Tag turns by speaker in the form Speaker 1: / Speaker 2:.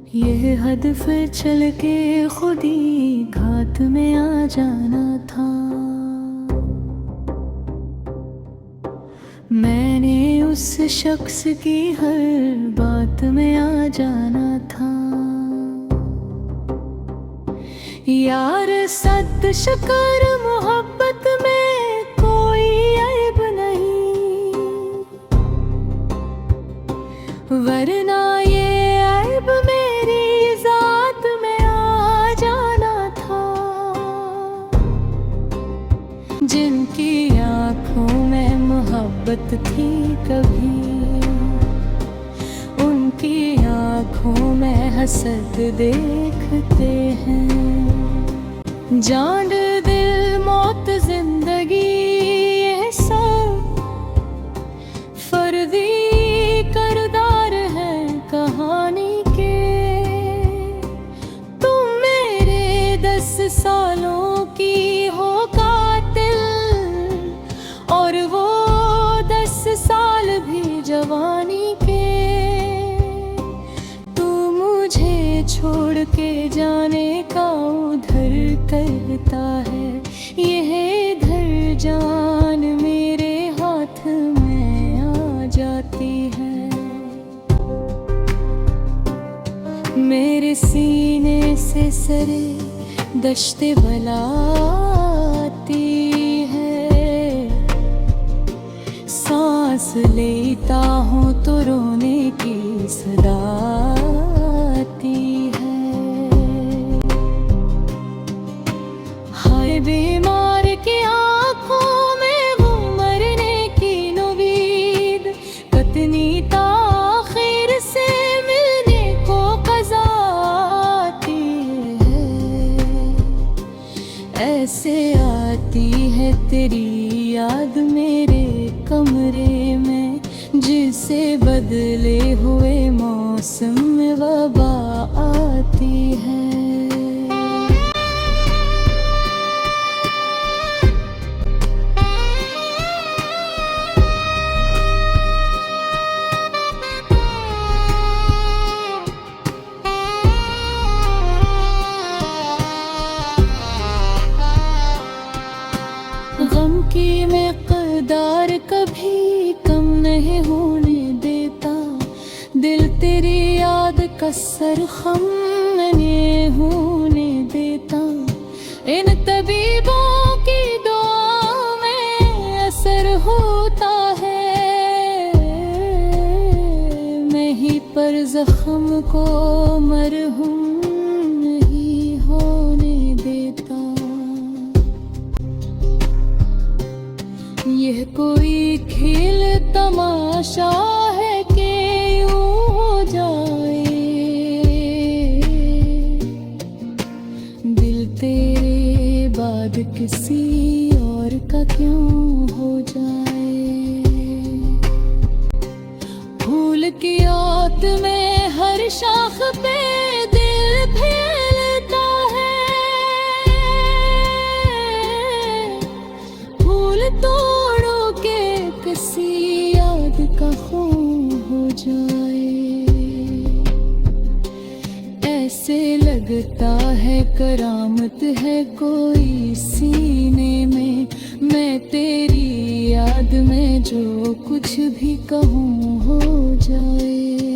Speaker 1: ये हद फिर चल के खुद ही घात में आ जाना था। मैंने उस शख्स की हर बात में आ जाना था। यार सत शकर मोहब्बत में कोई ऐब नहीं, वरना ये ऐब मेरी जात में आ जाना था। जिनकी आंखों में मोहब्बत थी कभी, उनकी आंखों में हसद देखते हैं। जान दिल मौत जिंदगी ये सब फर्जी करदार है कहानी के। तुम मेरे 10 सालों की हो कातिल, और वो 10 साल भी जवानी के। तू मुझे छोड़ के जाने का उधर करता है, यह इधर जान मेरे हाथ में आ जाती है। मेरे सीने से सरे दश्ते बला आती है। सांस लेता हूँ तो रोने की सदा आती है। हाय बीमार की आँखों में वो मरने की नवीद, कतनी ताखिर से मिलने को क़ज़ा आती है। ऐसे आती है तेरी याद मेरे कमरे में, जिसे बदले हुए मौसम में वबा आती है। गम की मिक़दार कभी कम नहीं होने देता, दिल तेरी याद का सरख़म नहीं होने देता। इन तबीबों की दुआ में असर होता है, मैं ही पर ज़ख्म को मरहूम नहीं होने देता। यह कोई खेल तमाशा है कि यूं हो जाए, दिल तेरे बाद किसी और का क्यों हो जाए। फूल की आत में हर शाख पे दिल फैलता है, फूल तोड़ो के किसी याद का खून हो जाए। ऐसे लगता है करामत है कोई सीने में, मैं तेरी याद में जो कुछ भी कहूँ हो जाए।